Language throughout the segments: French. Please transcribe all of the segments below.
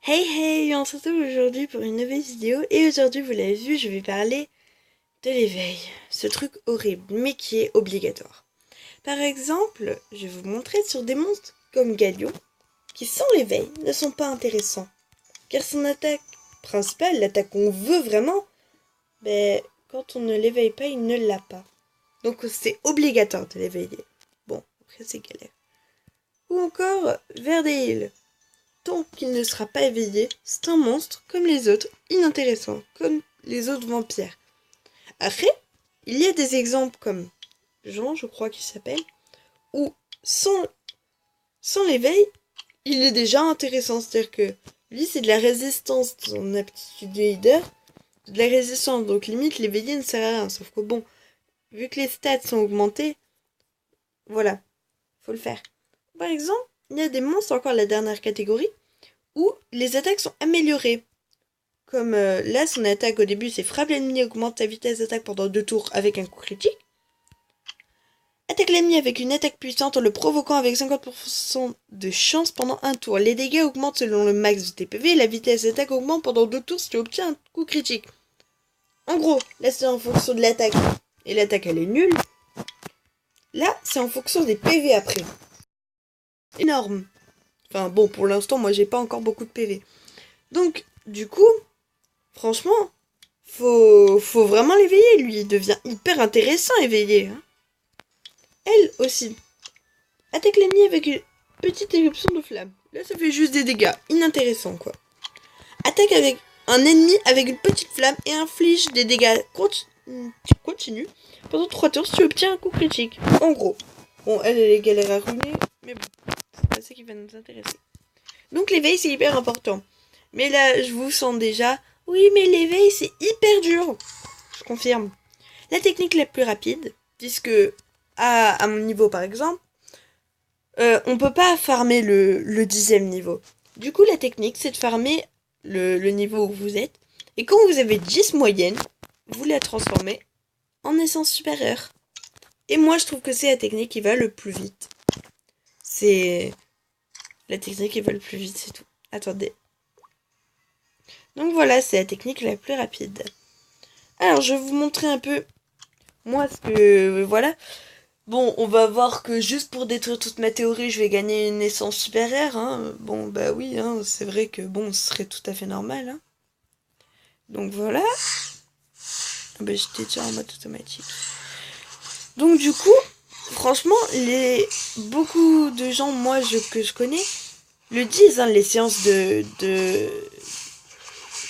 Hey hey, on se retrouve aujourd'hui pour une nouvelle vidéo et aujourd'hui vous l'avez vu, je vais parler de l'éveil, ce truc horrible mais qui est obligatoire. Par exemple, je vais vous montrer sur des monstres comme Galio qui sans l'éveil ne sont pas intéressants car son attaque principale, l'attaque qu'on veut vraiment, quand on ne l'éveille pas, il ne l'a pas. Donc c'est obligatoire de l'éveiller. Bon, après c'est galère. Ou encore Verdale. Tant qu'il ne sera pas éveillé, c'est un monstre comme les autres, inintéressant, comme les autres vampires. Après, il y a des exemples comme Jean, je crois qu'il s'appelle, où sans l'éveil, il est déjà intéressant. C'est-à-dire que lui, c'est de la résistance, son aptitude de leader, de la résistance. Donc limite, l'éveillé ne sert à rien. Sauf que bon, vu que les stats sont augmentées, voilà, faut le faire. Par exemple, il y a des monstres, encore la dernière catégorie, où les attaques sont améliorées. Comme là, son attaque au début, c'est frappe l'ennemi, augmente sa vitesse d'attaque pendant 2 tours avec un coup critique. Attaque l'ennemi avec une attaque puissante en le provoquant avec 50% de chance pendant un tour. Les dégâts augmentent selon le max de tes PV et la vitesse d'attaque augmente pendant 2 tours si tu obtiens un coup critique. En gros, là c'est en fonction de l'attaque. Et l'attaque elle est nulle. Là, c'est en fonction des PV après. Énorme. Enfin bon, pour l'instant, moi j'ai pas encore beaucoup de PV. Donc, du coup, franchement, faut vraiment l'éveiller, lui. Il devient hyper intéressant éveillé. Hein. Elle aussi. Attaque l'ennemi avec une petite éruption de flamme. Là, ça fait juste des dégâts. Inintéressant, quoi. Attaque avec un ennemi avec une petite flamme et inflige des dégâts continus pendant 3 tours si tu obtiens un coup critique. En gros. Bon, elle est galère à ruiner, mais bon. C'est pas ça qui va nous intéresser. Donc l'éveil, c'est hyper important. Mais là, je vous sens déjà... Oui, mais l'éveil, c'est hyper dur. Je confirme. La technique la plus rapide, puisque à mon niveau par exemple, on peut pas farmer le 10e niveau. Du coup, la technique, c'est de farmer le niveau où vous êtes. Et quand vous avez 10 moyenne, vous la transformez en essence supérieure. Et moi, je trouve que c'est la technique qui va le plus vite. C'est la technique qui va le plus vite, c'est tout. Attendez. Donc voilà, c'est la technique la plus rapide. Alors, je vais vous montrer un peu, moi, ce que... Voilà. Bon, on va voir que juste pour détruire toute ma théorie, je vais gagner une essence supérieure. Hein. Bon, bah oui, hein, c'est vrai que bon, ce serait tout à fait normal. Hein. Donc voilà. Bah, j'étais déjà en mode automatique. Donc du coup, franchement, beaucoup de gens, moi, que je connais, le disent, hein, les séances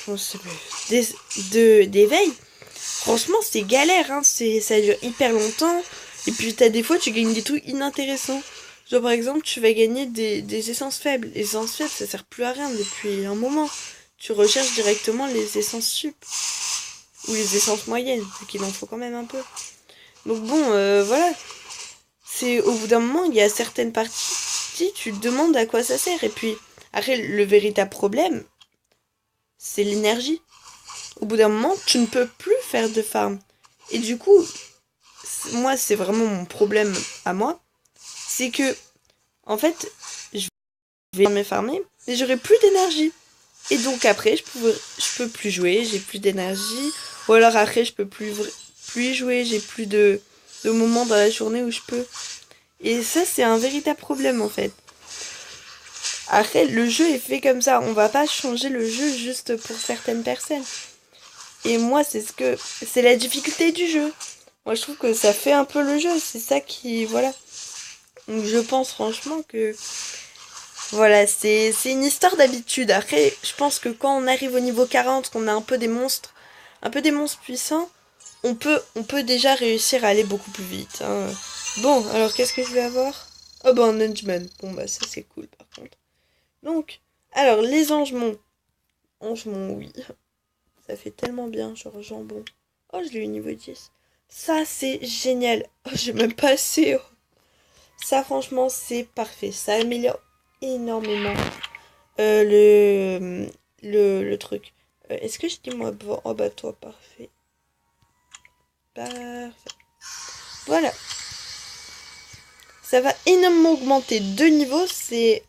comment ça s'appelle d'éveil. Franchement, c'est galère, hein. Ça dure hyper longtemps. Et puis, t'as des fois, tu gagnes des trucs inintéressants. Genre, par exemple, tu vas gagner des essences faibles. Les essences faibles, ça sert plus à rien depuis un moment. Tu recherches directement les essences sup. Ou les essences moyennes. C'est qu'il en faut quand même un peu. Donc bon, voilà. C'est au bout d'un moment, il y a certaines parties, tu te demandes à quoi ça sert. Et puis, après, le véritable problème, c'est l'énergie. Au bout d'un moment, tu ne peux plus faire de farm. Et du coup, moi, c'est vraiment mon problème à moi. C'est que, en fait, je vais farmer, mais j'aurai plus d'énergie. Et donc après, je peux plus jouer, j'ai plus d'énergie. Ou alors après, je peux plus y jouer, j'ai plus de moments dans la journée où je peux. Et ça, c'est un véritable problème, en fait. Après, le jeu est fait comme ça. On va pas changer le jeu juste pour certaines personnes. Et moi, c'est la difficulté du jeu. Moi, je trouve que ça fait un peu le jeu. C'est ça qui, voilà. Donc, je pense franchement que, voilà, c'est une histoire d'habitude. Après, je pense que quand on arrive au niveau 40, qu'on a un peu des monstres puissants, on peut déjà réussir à aller beaucoup plus vite. Hein. Bon, alors qu'est-ce que je vais avoir? Oh bah un henchman. Bon bah ça c'est cool par contre. Donc, alors les angemons. Angemons, oui. Ça fait tellement bien, genre jambon. Oh, je l'ai eu niveau 10. Ça, c'est génial. Oh, j'ai même pas assez. Oh. Ça, franchement, c'est parfait. Ça améliore énormément le truc. Est-ce que je dis moi bon? Oh, bah, toi, parfait. Parfait. Voilà. Ça va énormément augmenter 2 niveaux. C'est...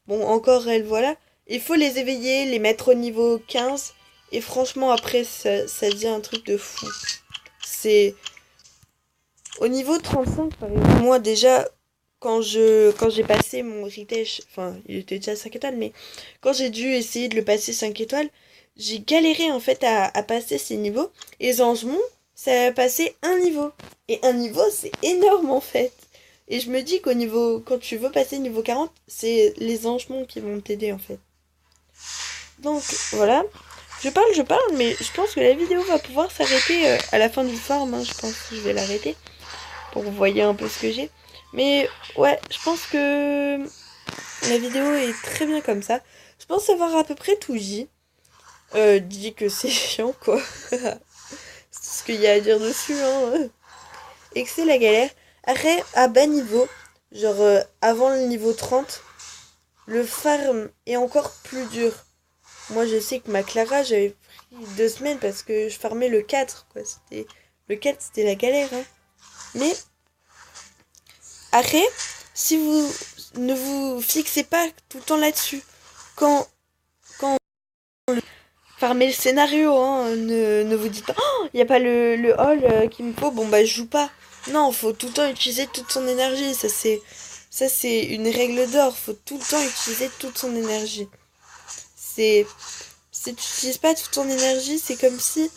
Bon, encore elle, voilà. Il faut les éveiller, les mettre au niveau 15. Et franchement, après, ça devient un truc de fou. C'est... Au niveau 35, par exemple, moi déjà, quand j'ai passé mon retech, enfin, il était déjà 5 étoiles, mais quand j'ai dû essayer de le passer 5 étoiles, j'ai galéré en fait à passer ces niveaux. Et les angemons, ça a passé un niveau. Et un niveau, c'est énorme en fait. Et je me dis qu'au niveau, quand tu veux passer niveau 40, c'est les angemons qui vont t'aider en fait. Donc voilà, je parle, mais je pense que la vidéo va pouvoir s'arrêter à la fin du farm, hein, je pense que je vais l'arrêter pour que vous voyez un peu ce que j'ai. Mais ouais, je pense que la vidéo est très bien comme ça. Je pense avoir à peu près tout dit. Dit que c'est chiant quoi. C'est tout ce qu'il y a à dire dessus, hein. Et que c'est la galère. Après, à bas niveau, genre avant le niveau 30, le farm est encore plus dur. Moi, je sais que ma Clara, j'avais pris 2 semaines parce que je farmais le 4, quoi. Le 4, c'était la galère, hein. Mais, après, si vous ne vous fixez pas tout le temps là-dessus, quand farmer le scénario, hein, ne vous dites pas, oh, il n'y a pas le hall qu'il me faut, bon bah je joue pas. Non, faut tout le temps utiliser toute son énergie, ça c'est une règle d'or, faut tout le temps utiliser toute son énergie. C'est Si tu n'utilises pas toute ton énergie, c'est comme si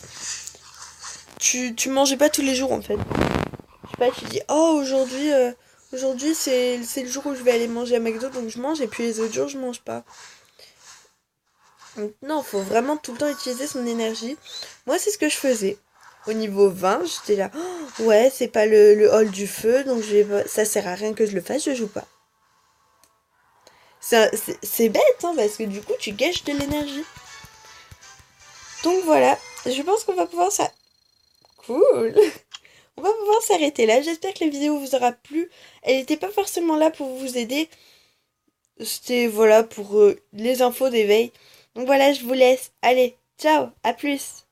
tu mangeais pas tous les jours en fait. Je sais pas, tu dis oh aujourd'hui c'est le jour où je vais aller manger à McDo donc je mange et puis les autres jours je mange pas. Donc non, faut vraiment tout le temps utiliser son énergie. Moi c'est ce que je faisais. Au niveau 20, j'étais là, oh, ouais, c'est pas le hall du feu, donc ça sert à rien que je le fasse, je joue pas. C'est bête, hein, parce que du coup, tu gâches de l'énergie. Donc voilà, je pense qu'on va pouvoir ça. Cool. On va pouvoir s'arrêter là. J'espère que la vidéo vous aura plu. Elle n'était pas forcément là pour vous aider. C'était voilà pour les infos d'éveil. Donc voilà, je vous laisse. Allez, ciao, à plus.